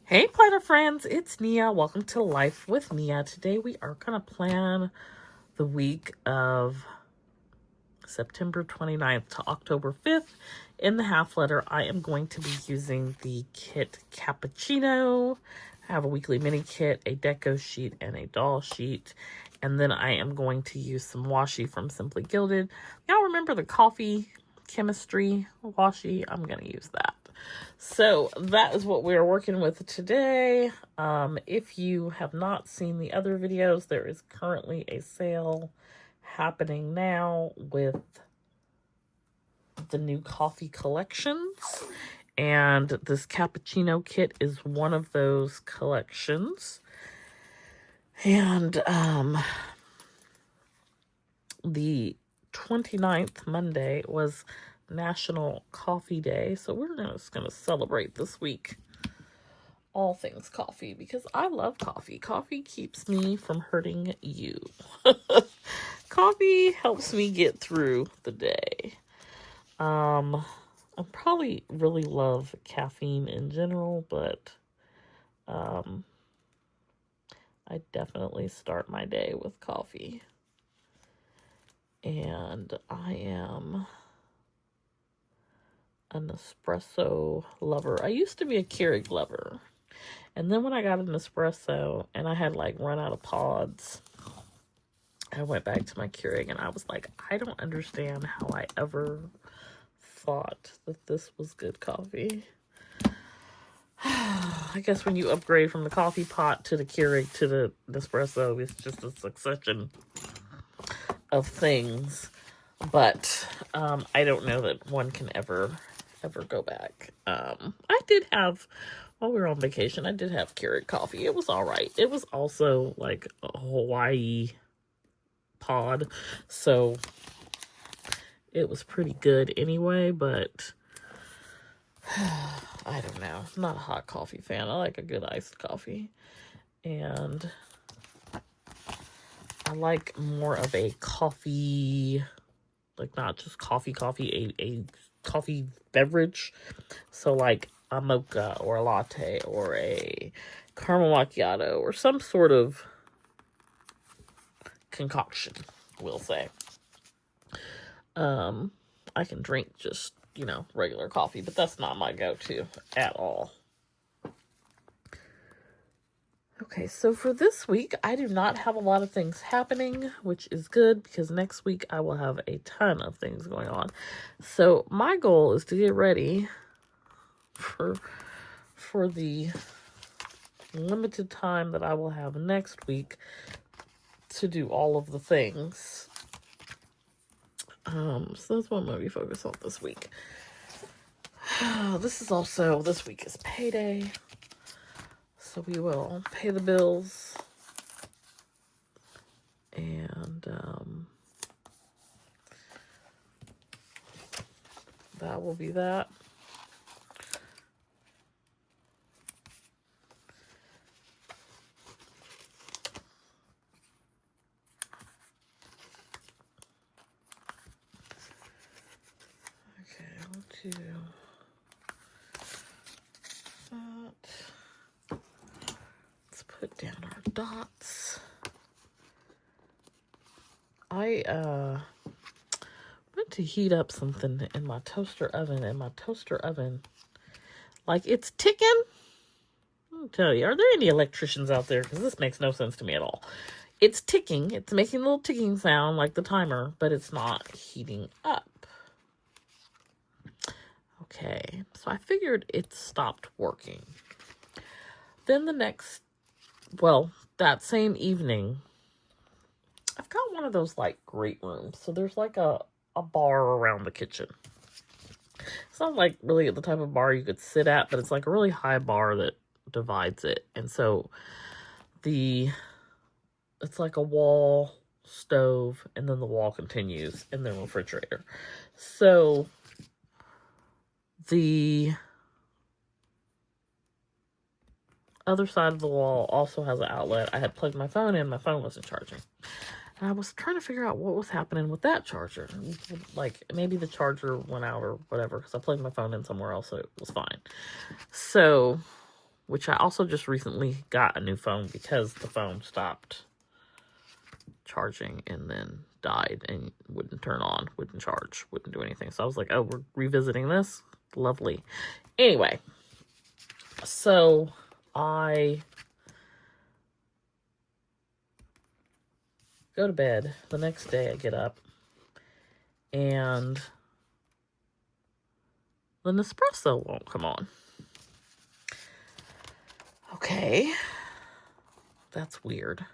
Hey planner friends, it's Nia. Welcome to Life with Nia. Today we are going to plan the week of September 29th to October 5th. In the half letter, I am going to be using the kit Cappuccino. I have a weekly mini kit, a deco sheet, and a doll sheet. And then I am going to use some washi from Simply Gilded. Y'all remember the coffee chemistry washi? I'm going to use that. So that is what we're working with today. If you have not seen the other videos, there is currently a sale happening now with the new coffee collections. And this cappuccino kit is one of those collections. And the 29th, Monday, was National Coffee Day. So we're just going to celebrate this week all things coffee because I love coffee. Coffee keeps me from hurting you. Coffee helps me get through the day. I probably really love caffeine in general, but I definitely start my day with coffee. And I am an espresso lover. I used to be a Keurig lover. And then when I got an espresso and I had like run out of pods, I went back to my Keurig and I was like, I don't understand how I ever thought that this was good coffee. I guess when you upgrade from the coffee pot to the Keurig to the Nespresso, it's just a succession of things. But I don't know that one can ever go back. I did have, while we were on vacation, I did have Keurig coffee. It was all right. It was also like a Hawaii pod, so it was pretty good anyway, but I don't know. I'm not a hot coffee fan. I like a good iced coffee. And I like more of a coffee, like not just coffee, a coffee beverage. So like a mocha or a latte or a caramel macchiato or some sort of concoction, we'll say. I can drink just, regular coffee, but that's not my go-to at all. Okay, so for this week, I do not have a lot of things happening, which is good because next week I will have a ton of things going on. So my goal is to get ready for the limited time that I will have next week to do all of the things. So that's what I'm going to be focused on this week. This week is payday. So we will pay the bills. And that will be that. Okay, I'll do that. Let's put down our dots. I went to heat up something in my toaster oven, and my toaster oven, like, it's ticking. I'll tell you, are there any electricians out there? Because this makes no sense to me at all. It's ticking. It's making a little ticking sound like the timer, but it's not heating up. Okay, so I figured it stopped working. Then that same evening, I've got one of those like great rooms. So there's like a bar around the kitchen. It's not like really the type of bar you could sit at, but it's like a really high bar that divides it. And so it's like a wall stove, and then the wall continues, and then refrigerator. So the other side of the wall also has an outlet. I had plugged my phone in. My phone wasn't charging. And I was trying to figure out what was happening with that charger. Like, maybe the charger went out or whatever, because I plugged my phone in somewhere else, so it was fine. So which I also just recently got a new phone because the phone stopped charging and then died and wouldn't turn on, wouldn't charge, wouldn't do anything. So I was like, oh, we're revisiting this? Lovely. Anyway, so I go to bed. The next day I get up and the Nespresso won't come on. Okay, that's weird.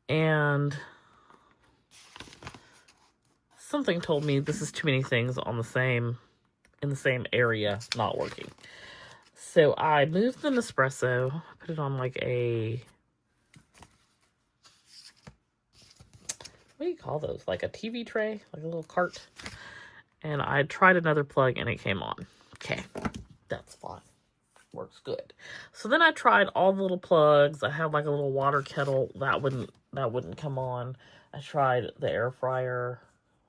And something told me this is too many things on the same, in the same area not working. So I moved the Nespresso, put it on like a, what do you call those? Like a TV tray, like a little cart. And I tried another plug and it came on. Okay, that's fine. Works good. So then I tried all the little plugs. I had like a little water kettle that wouldn't come on. I tried the air fryer,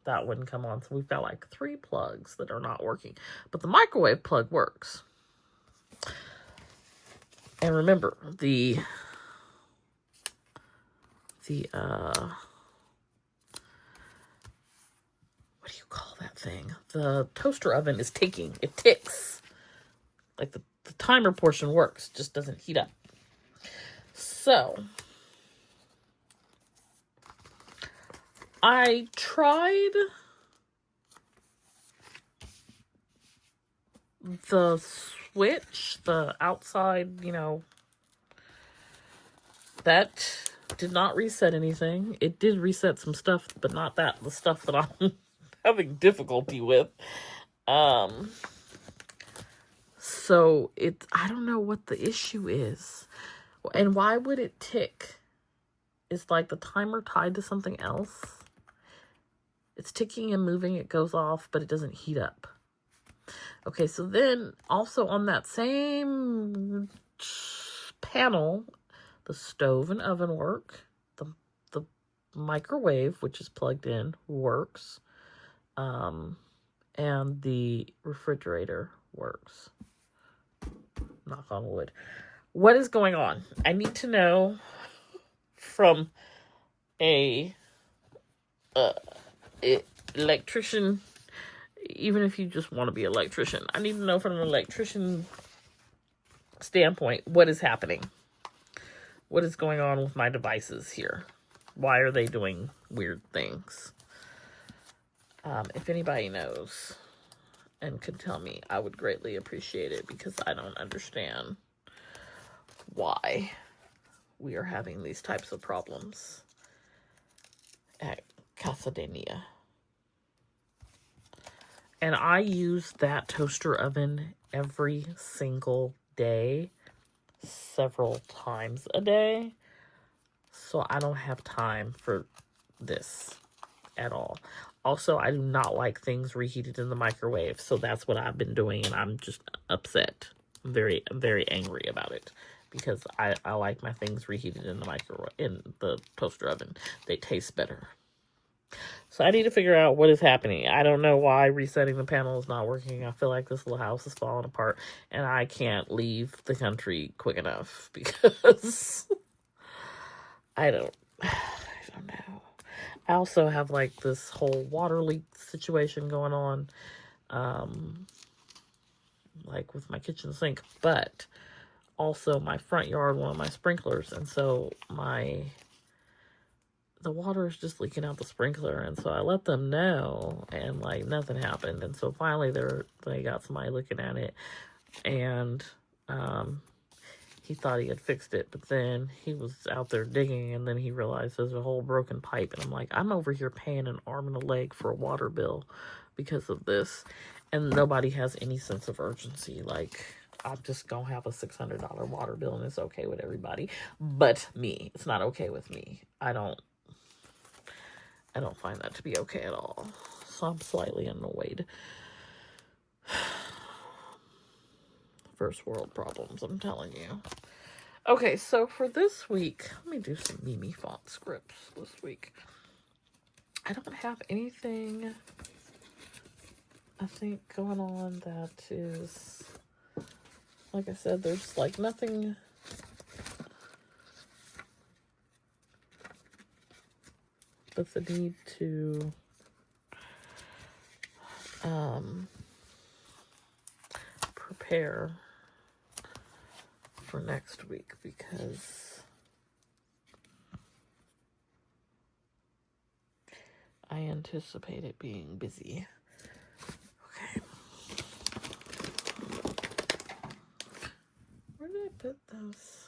that wouldn't come on. So we've got like 3 plugs that are not working, but the microwave plug works. And remember the what do you call that thing? The toaster oven is ticking. It ticks. Like the timer portion works, just doesn't heat up. So I tried the switch, the outside, that did not reset anything. It did reset some stuff, but not the stuff that I'm having difficulty with. So I don't know what the issue is. And why would it tick? Is like the timer tied to something else? It's ticking and moving, it goes off, but it doesn't heat up. Okay, so then also on that same panel, the stove and oven work. The microwave, which is plugged in, works. And the refrigerator works. Knock on wood. What is going on? I need to know from a electrician, even if you just want to be an electrician. I need to know from an electrician standpoint what is happening. What is going on with my devices here? Why are they doing weird things? If anybody knows and could tell me, I would greatly appreciate it, because I don't understand why we are having these types of problems at Casa de Nia. And I use that toaster oven every single day, several times a day. So I don't have time for this at all. Also, I do not like things reheated in the microwave. So that's what I've been doing, and I'm just upset. I'm very angry about it, because I like my things reheated in the microwave, in the toaster oven. They taste better. So I need to figure out what is happening. I don't know why resetting the panel is not working. I feel like this little house is falling apart, and I can't leave the country quick enough, because I don't know. I also have like this whole water leak situation going on, like with my kitchen sink, but also my front yard, one of my sprinklers, and so the water is just leaking out the sprinkler, and so I let them know, and like nothing happened. And so finally they got somebody looking at it, and he thought he had fixed it, but then he was out there digging, and then he realized there's a whole broken pipe, and I'm like, I'm over here paying an arm and a leg for a water bill because of this, and nobody has any sense of urgency. Like, I'm just gonna have a $600 water bill, and it's okay with everybody but me. It's not okay with me. I don't find that to be okay at all. So I'm slightly annoyed. First world problems, I'm telling you. Okay, so for this week, let me do some Mimi font scripts this week. I don't have anything, I think, going on that is like I said, there's like nothing but the need to prepare for next week, because I anticipate it being busy. Okay. Where did I put those?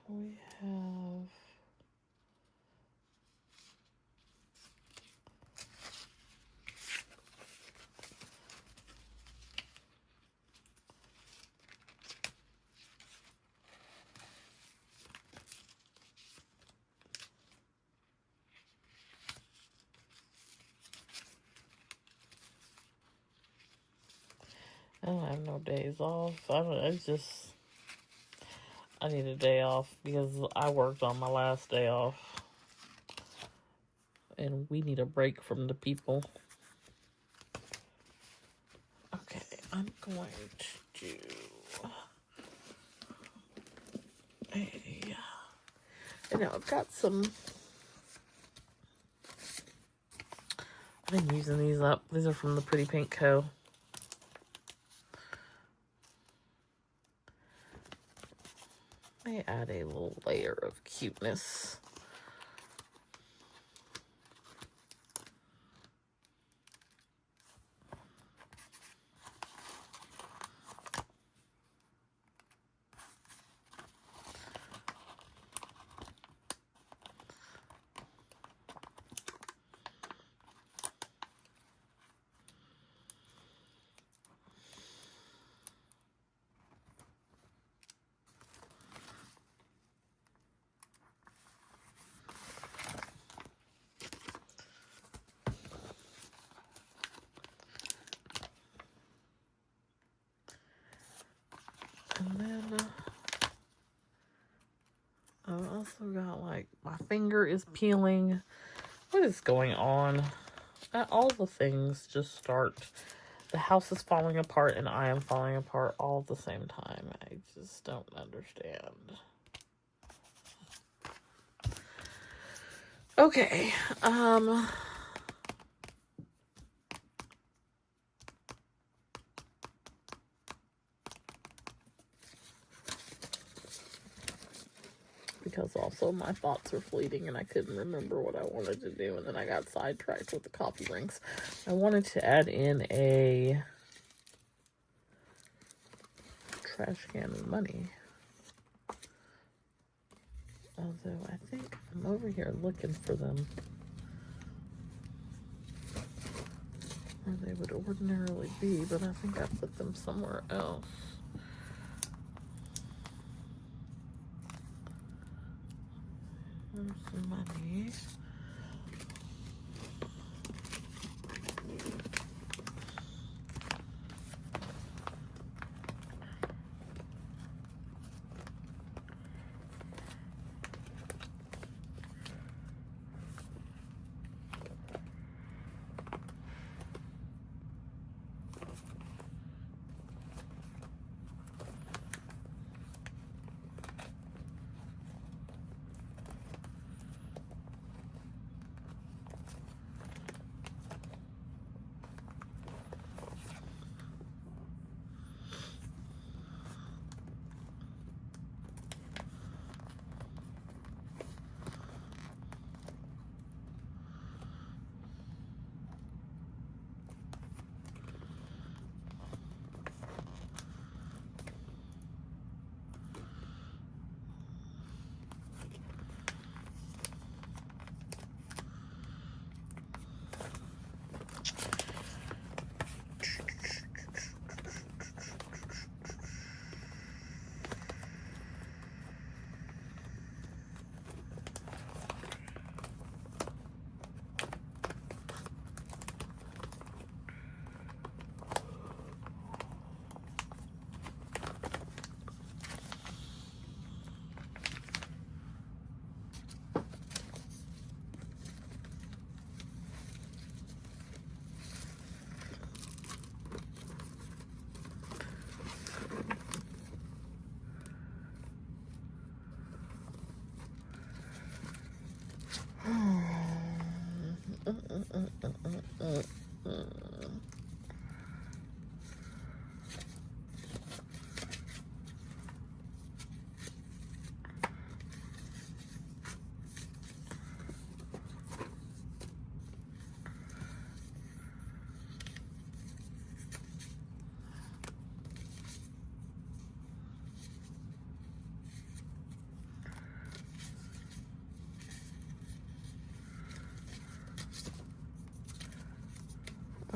We have I don't have no days off. I need a day off because I worked on my last day off. And we need a break from the people. Okay, I'm going to do and now I've got some, I've been using these up. These are from the Pretty Pink Co. They add a little layer of cuteness. And then I've also got, like, my finger is peeling. What is going on? All the things just start. The house is falling apart and I am falling apart all at the same time. I just don't understand. Okay. Because also my thoughts are fleeting and I couldn't remember what I wanted to do, and then I got sidetracked with the coffee drinks. I wanted to add in a trash can of money. Although I think I'm over here looking for them where they would ordinarily be, but I think I put them somewhere else. There's some money.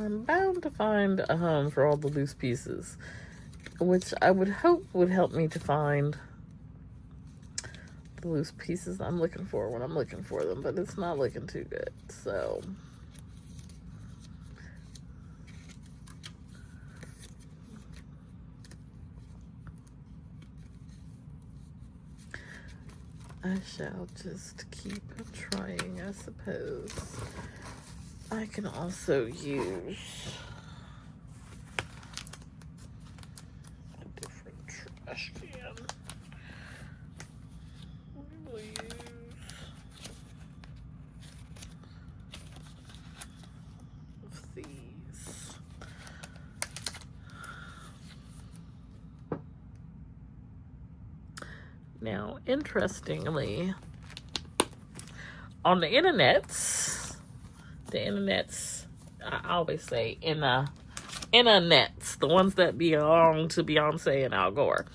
I'm bound to find a home for all the loose pieces, which I would hope would help me to find the loose pieces I'm looking for when I'm looking for them, but it's not looking too good. So I shall just keep trying, I suppose. I can also use a different trash can. We will use these. Now, interestingly, on the internets, I always say internets, the ones that belong to Beyonce and Al Gore,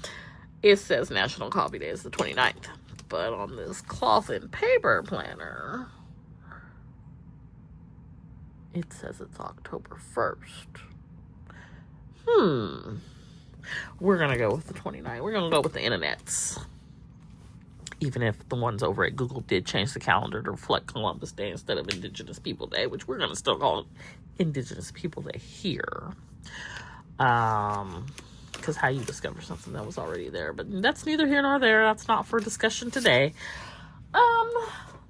it says National Coffee Day is the 29th. But on this cloth and paper planner, it says it's October 1st. We're going to go with the 29th. We're going to go with the internets. Even if the ones over at Google did change the calendar to reflect Columbus Day instead of Indigenous People Day, which we're going to still call it Indigenous People Day here. Because how you discover something that was already there. But that's neither here nor there. That's not for discussion today.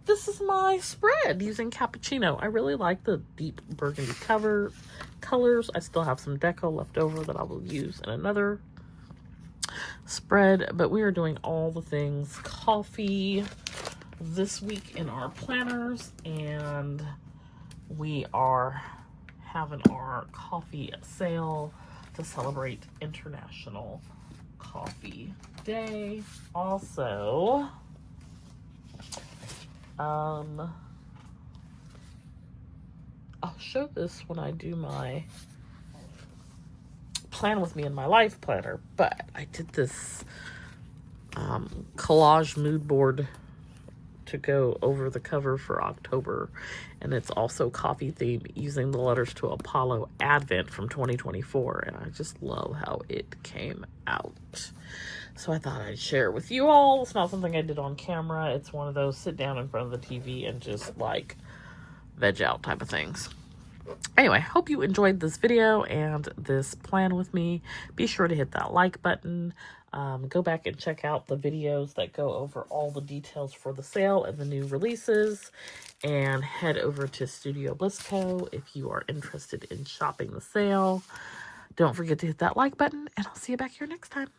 This is my spread using cappuccino. I really like the deep burgundy colors. I still have some deco left over that I will use in another spread, but we are doing all the things coffee this week in our planners, and we are having our coffee sale to celebrate International Coffee Day. Also, I'll show this when I do my plan with me in my life planner, but I did this collage mood board to go over the cover for October, and it's also coffee themed using the letters to Apollo Advent from 2024, and I just love how it came out. So I thought I'd share it with you all. It's not something I did on camera. It's one of those sit down in front of the TV and just like veg out type of things. Anyway, hope you enjoyed this video and this plan with me. Be sure to hit that like button. Go back and check out the videos that go over all the details for the sale and the new releases. And head over to Studio Bliss Co if you are interested in shopping the sale. Don't forget to hit that like button, and I'll see you back here next time.